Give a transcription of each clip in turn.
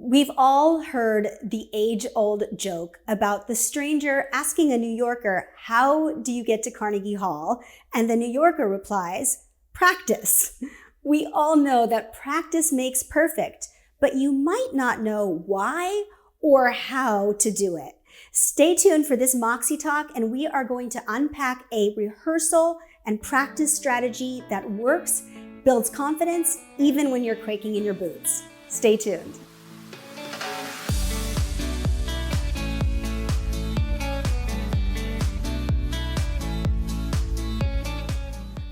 We've all heard the age-old joke about the stranger asking a New Yorker, "How do you get to Carnegie Hall?" And the New Yorker replies, "Practice." We all know that practice makes perfect, but you might not know why or how to do it. Stay tuned for this Moxie Talk, and we are going to unpack a rehearsal and practice strategy that works, builds confidence, even when you're quaking in your boots. Stay tuned.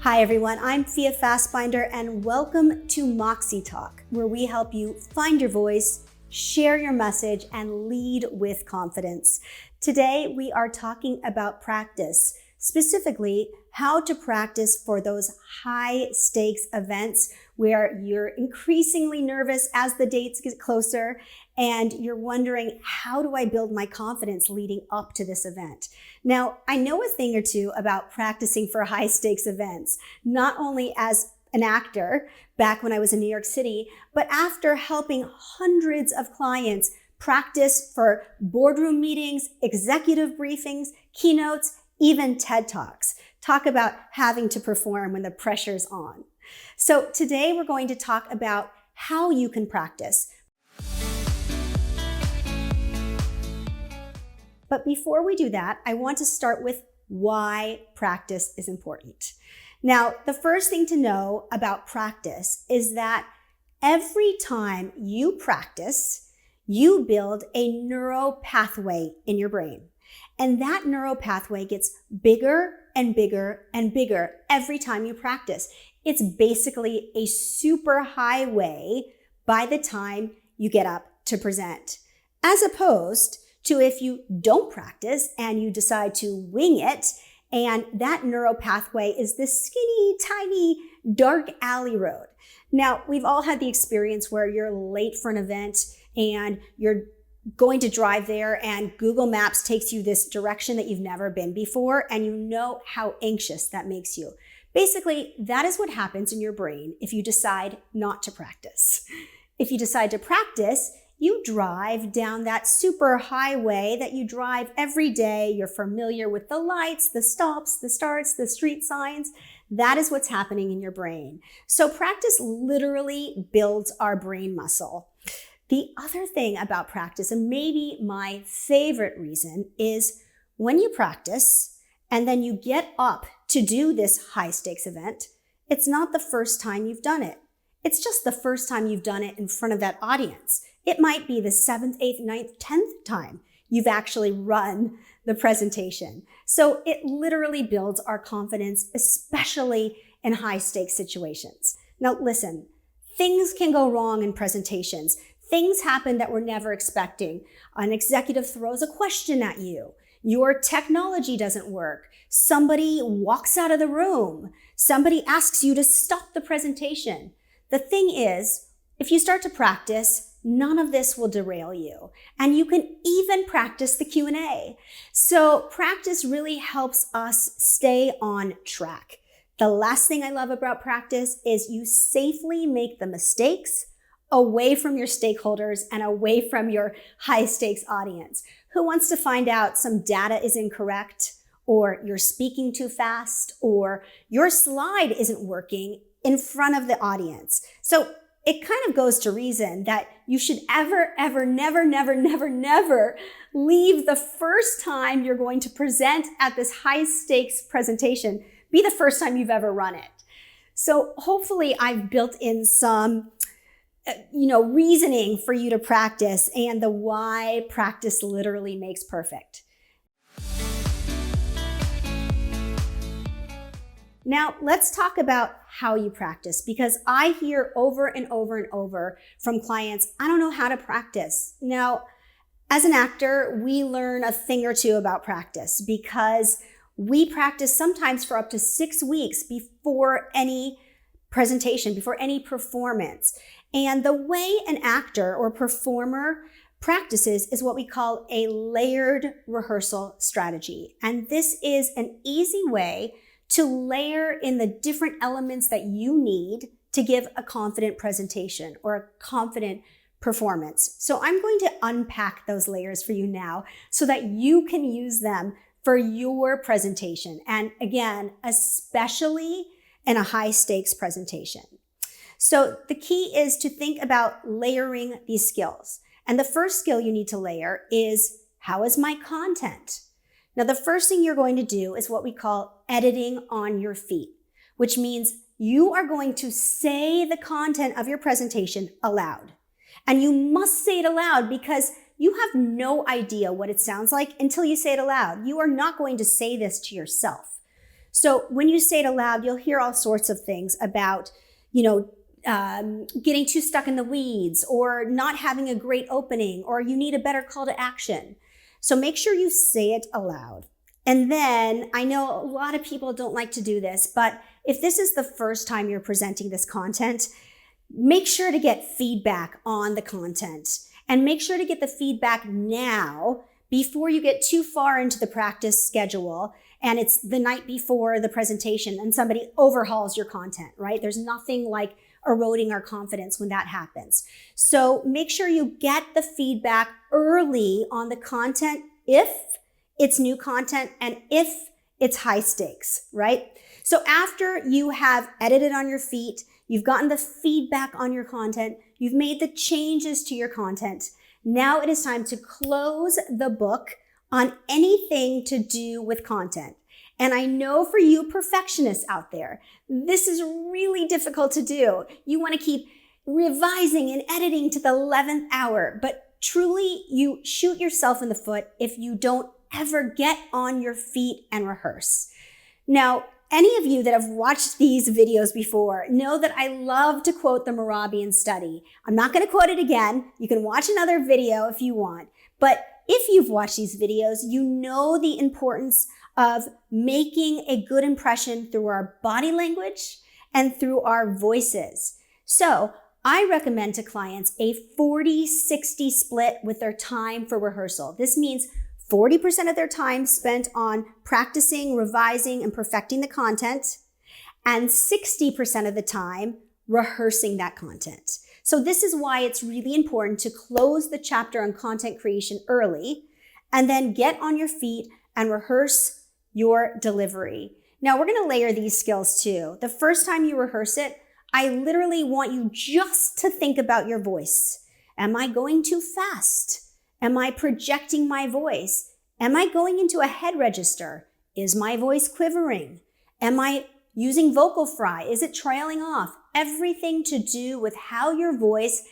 Hi everyone, I'm Fia Fasbinder and welcome to Moxie Talk, where we help you find your voice, share your message, and lead with confidence. Today we are talking about practice, specifically how to practice for those high stakes events where you're increasingly nervous as the dates get closer and you're wondering, how do I build my confidence leading up to this event? Now, I know a thing or two about practicing for high stakes events, not only as an actor back when I was in New York City, but after helping hundreds of clients practice for boardroom meetings, executive briefings, keynotes, even TED Talks. Talk about having to perform when the pressure's on. So today we're going to talk about how you can practice. But before we do that, I want to start with why practice is important. Now, the first thing to know about practice is that every time you practice, you build a neural pathway in your brain. And that neural pathway gets bigger and bigger and bigger every time you practice. It's basically a super highway by the time you get up to present, as opposed to if you don't practice and you decide to wing it, and that neural pathway is this skinny, tiny, dark alley road. Now, we've all had the experience where you're late for an event and you're going to drive there and Google Maps takes you this direction that you've never been before, and you know how anxious that makes you. Basically, that is what happens in your brain if you decide not to practice. If you decide to practice, you drive down that super highway that you drive every day. You're familiar with the lights, the stops, the starts, the street signs. That is what's happening in your brain. So practice literally builds our brain muscle. The other thing about practice, and maybe my favorite reason, is when you practice and then you get up to do this high stakes event, it's not the first time you've done it. It's just the first time you've done it in front of that audience. It might be the 7th, 8th, 9th, 10th time you've actually run the presentation. So it literally builds our confidence, especially in high stakes situations. Now listen, things can go wrong in presentations. Things happen that we're never expecting. An executive throws a question at you. Your technology doesn't work. Somebody walks out of the room. Somebody asks you to stop the presentation. The thing is, if you start to practice, none of this will derail you. And you can even practice the Q&A. So practice really helps us stay on track. The last thing I love about practice is you safely make the mistakes away from your stakeholders and away from your high stakes audience. Who wants to find out some data is incorrect, or you're speaking too fast, or your slide isn't working in front of the audience? So it kind of goes to reason that you should never leave the first time you're going to present at this high stakes presentation be the first time you've ever run it. So hopefully I've built in some reasoning for you to practice and the why practice literally makes perfect. Now, let's talk about how you practice, because I hear over and over and over from clients, I don't know how to practice. Now, as an actor, we learn a thing or two about practice because we practice sometimes for up to 6 weeks before any presentation, before any performance. And the way an actor or performer practices is what we call a layered rehearsal strategy. And this is an easy way to layer in the different elements that you need to give a confident presentation or a confident performance. So I'm going to unpack those layers for you now so that you can use them for your presentation. And again, especially in a high stakes presentation. So the key is to think about layering these skills. And the first skill you need to layer is, how is my content? Now, the first thing you're going to do is what we call editing on your feet, which means you are going to say the content of your presentation aloud. And you must say it aloud because you have no idea what it sounds like until you say it aloud. You are not going to say this to yourself. So when you say it aloud, you'll hear all sorts of things about, getting too stuck in the weeds, or not having a great opening, or you need a better call to action. So make sure you say it aloud. And then, I know a lot of people don't like to do this, but if this is the first time you're presenting this content, make sure to get feedback on the content, and make sure to get the feedback now before you get too far into the practice schedule and it's the night before the presentation and somebody overhauls your content, right? There's nothing like eroding our confidence when that happens. So make sure you get the feedback early on the content if it's new content and if it's high stakes, right? So after you have edited on your feet, you've gotten the feedback on your content, you've made the changes to your content, now it is time to close the book on anything to do with content. And I know for you perfectionists out there, this is really difficult to do. You want to keep revising and editing to the 11th hour, but truly you shoot yourself in the foot if you don't ever get on your feet and rehearse. Now, any of you that have watched these videos before know that I love to quote the Morabian study. I'm not going to quote it again. You can watch another video if you want. But if you've watched these videos, you know the importance of making a good impression through our body language and through our voices. So I recommend to clients a 40-60 split with their time for rehearsal. This means 40% of their time spent on practicing, revising, and perfecting the content, and 60% of the time rehearsing that content. So this is why it's really important to close the chapter on content creation early, and then get on your feet and rehearse your delivery. Now we're going to layer these skills too. The first time you rehearse it, I literally want you just to think about your voice. Am I going too fast? Am I projecting my voice? Am I going into a head register? Is my voice quivering? Am I using vocal fry? Is it trailing off? Everything to do with how your voice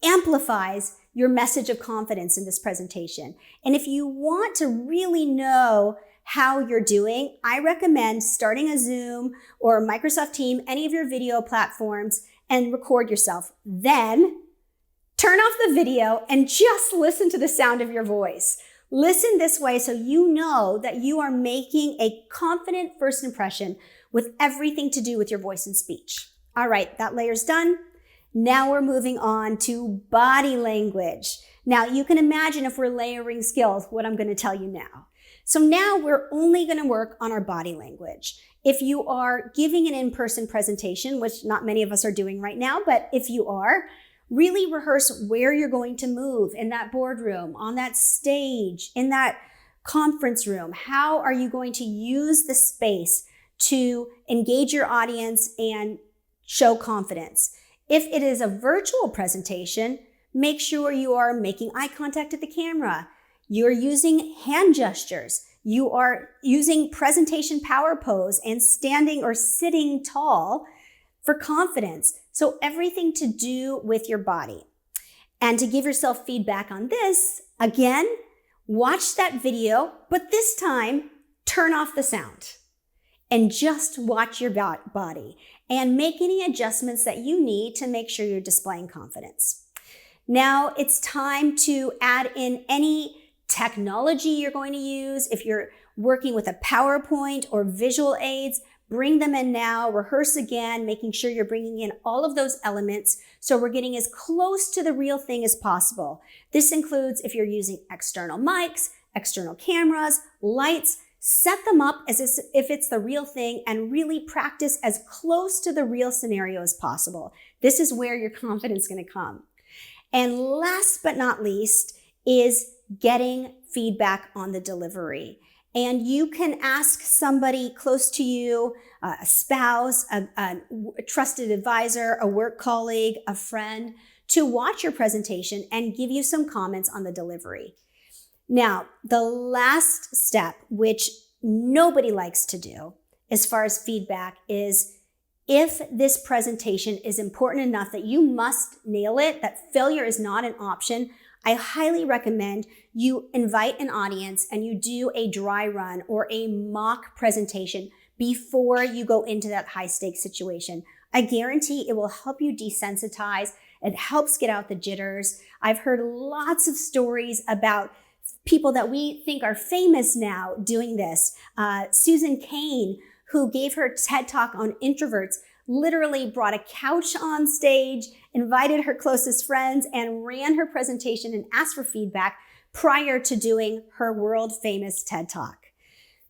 amplifies your message of confidence in this presentation. And if you want to really know how you're doing, I recommend starting a Zoom or Microsoft Teams, any of your video platforms, and record yourself. Then turn off the video and just listen to the sound of your voice. Listen this way so you know that you are making a confident first impression with everything to do with your voice and speech. All right, that layer's done. Now we're moving on to body language. Now you can imagine if we're layering skills, what I'm going to tell you now. So now we're only going to work on our body language. If you are giving an in-person presentation, which not many of us are doing right now, but if you are, really rehearse where you're going to move in that boardroom, on that stage, in that conference room. How are you going to use the space to engage your audience and show confidence? If it is a virtual presentation, make sure you are making eye contact at the camera. You're using hand gestures. You are using presentation power pose and standing or sitting tall for confidence. So everything to do with your body. And to give yourself feedback on this, again, watch that video, but this time turn off the sound and just watch your body and make any adjustments that you need to make sure you're displaying confidence. Now it's time to add in any technology you're going to use. If you're working with a PowerPoint or visual aids, bring them in now, rehearse again, making sure you're bringing in all of those elements so we're getting as close to the real thing as possible. This includes if you're using external mics, external cameras, lights, set them up as if it's the real thing and really practice as close to the real scenario as possible. This is where your confidence is going to come. And last but not least is getting feedback on the delivery. And you can ask somebody close to you, a spouse, a trusted advisor, a work colleague, a friend, to watch your presentation and give you some comments on the delivery. Now, the last step, which nobody likes to do as far as feedback, is if this presentation is important enough that you must nail it, that failure is not an option, I highly recommend you invite an audience and you do a dry run or a mock presentation before you go into that high stakes situation. I guarantee it will help you desensitize. It helps get out the jitters. I've heard lots of stories about people that we think are famous now doing this. Susan Cain, who gave her TED Talk on introverts, literally brought a couch on stage, invited her closest friends, and ran her presentation and asked for feedback prior to doing her world famous TED Talk.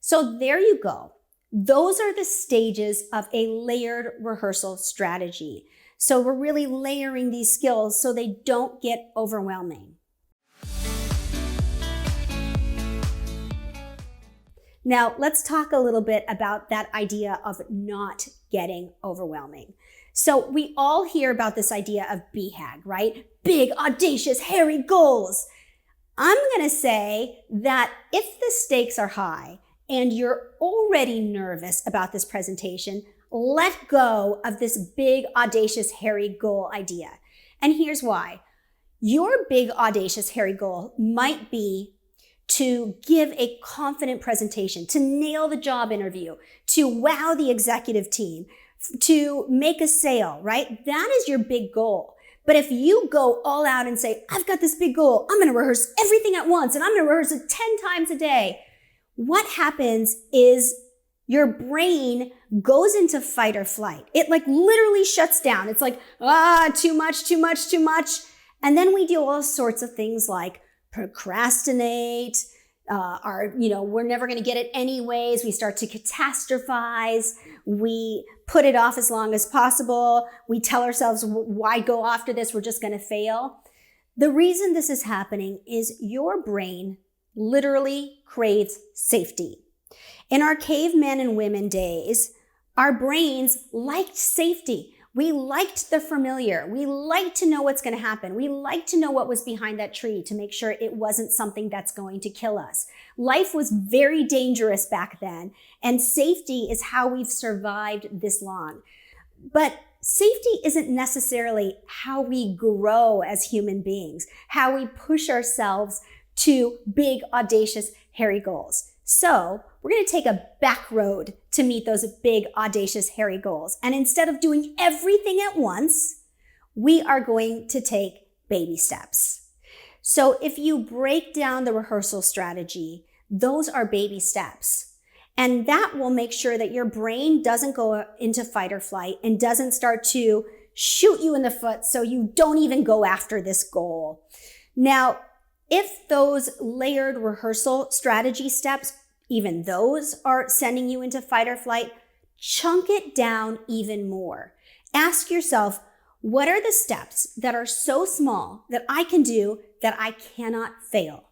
So there you go. Those are the stages of a layered rehearsal strategy. So we're really layering these skills so they don't get overwhelming. Now, let's talk a little bit about that idea of not getting overwhelming. So we all hear about this idea of BHAG, right? Big, audacious, hairy goals. I'm going to say that if the stakes are high and you're already nervous about this presentation, let go of this big, audacious, hairy goal idea. And here's why. Your big, audacious, hairy goal might be to give a confident presentation, to nail the job interview, to wow the executive team, to make a sale, right? That is your big goal. But if you go all out and say, I've got this big goal, I'm going to rehearse everything at once and I'm going to rehearse it 10 times a day, what happens is your brain goes into fight or flight. It like literally shuts down. It's like, too much, too much, too much. And then we do all sorts of things like procrastinate, we're never going to get it anyways. We start to catastrophize. We put it off as long as possible. We tell ourselves, why go after this? We're just going to fail. The reason this is happening is your brain literally craves safety. In our cavemen and women days, our brains liked safety. We liked the familiar. We liked to know what's going to happen. We liked to know what was behind that tree to make sure it wasn't something that's going to kill us. Life was very dangerous back then, and safety is how we've survived this long. But safety isn't necessarily how we grow as human beings, how we push ourselves to big, audacious, hairy goals. So we're going to take a back road to meet those big, audacious, hairy goals. And instead of doing everything at once, we are going to take baby steps. So if you break down the rehearsal strategy, those are baby steps. And that will make sure that your brain doesn't go into fight or flight and doesn't start to shoot you in the foot so you don't even go after this goal. Now, if those layered rehearsal strategy steps, even those are sending you into fight or flight, chunk it down even more. Ask yourself, what are the steps that are so small that I can do that I cannot fail?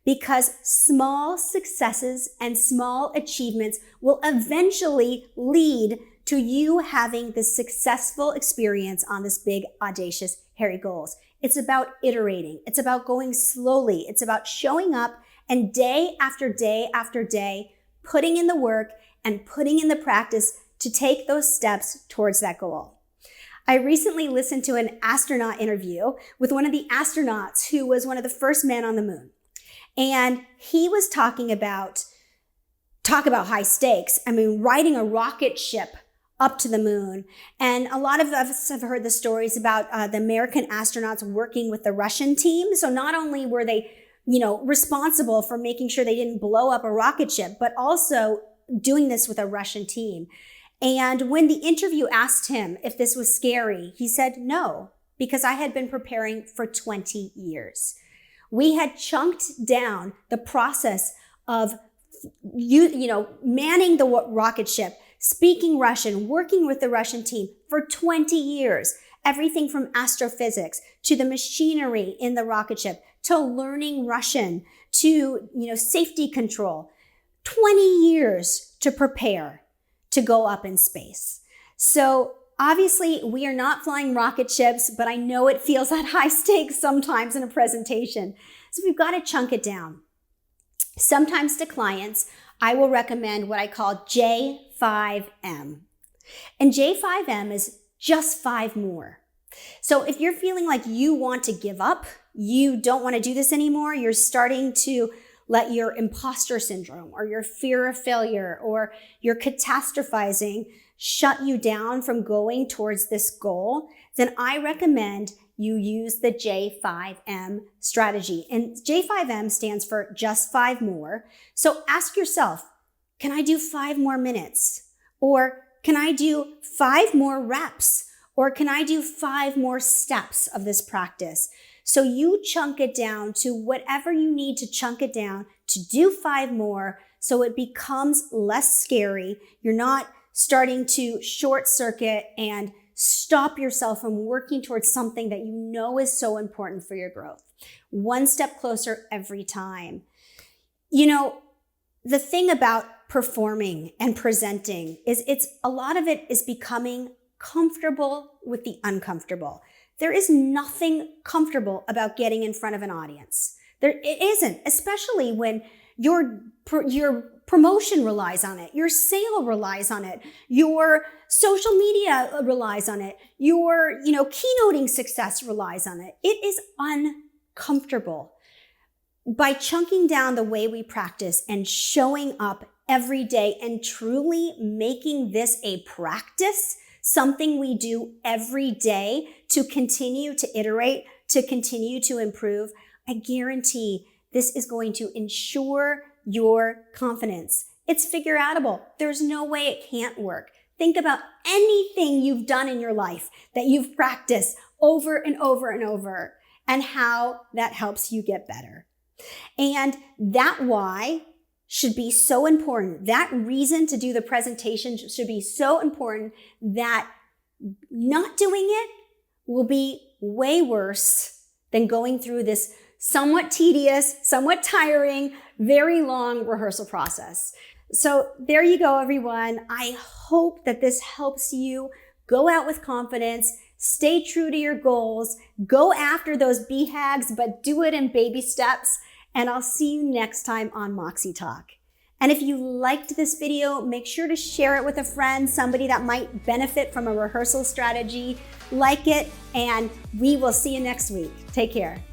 Because small successes and small achievements will eventually lead to you having the successful experience on this big, audacious, hairy goals. It's about iterating. It's about going slowly. It's about showing up and day after day after day, putting in the work and putting in the practice to take those steps towards that goal. I recently listened to an astronaut interview with one of the astronauts who was one of the first men on the moon. And he was talk about high stakes. I mean, riding a rocket ship up to the moon. And a lot of us have heard the stories about the American astronauts working with the Russian team. So not only were they, responsible for making sure they didn't blow up a rocket ship, but also doing this with a Russian team. And when the interview asked him if this was scary, he said no, because I had been preparing for 20 years. We had chunked down the process of manning the rocket ship, speaking Russian, working with the Russian team for 20 years. everything from astrophysics to the machinery in the rocket ship to learning Russian to, safety control. 20 years to prepare to go up in space. So obviously we are not flying rocket ships, but I know it feels at high stakes sometimes in a presentation. So we've got to chunk it down. Sometimes to clients, I will recommend what I call J5M. And J5M is just 5 more. So if you're feeling like you want to give up, you don't want to do this anymore, you're starting to let your imposter syndrome or your fear of failure or your catastrophizing shut you down from going towards this goal, then I recommend you use the J5M strategy. And J5M stands for just 5 more. So ask yourself, can I do 5 more minutes? Or can I do 5 more reps? Or can I do 5 more steps of this practice? So you chunk it down to whatever you need to chunk it down to do 5 more so it becomes less scary. You're not starting to short circuit and stop yourself from working towards something that you know is so important for your growth. 1 step closer every time. The thing about performing and presenting is a lot of it is becoming comfortable with the uncomfortable. There is nothing comfortable about getting in front of an audience. It isn't, especially when your promotion relies on it, your sale relies on it, your social media relies on it, your keynoting success relies on it. It is uncomfortable. By chunking down the way we practice and showing up every day and truly making this a practice, something we do every day to continue to iterate, to continue to improve, I guarantee this is going to ensure your confidence. It's figure outable. There's no way it can't work. Think about anything you've done in your life that you've practiced over and over and over and how that helps you get better. And that why should be so important. That reason to do the presentation should be so important that not doing it will be way worse than going through this somewhat tedious, somewhat tiring, very long rehearsal process. So there you go, everyone. I hope that this helps you go out with confidence, stay true to your goals, go after those BHAGs, but do it in baby steps. And I'll see you next time on Moxie Talk. And if you liked this video, make sure to share it with a friend, somebody that might benefit from a rehearsal strategy. Like it, and we will see you next week. Take care.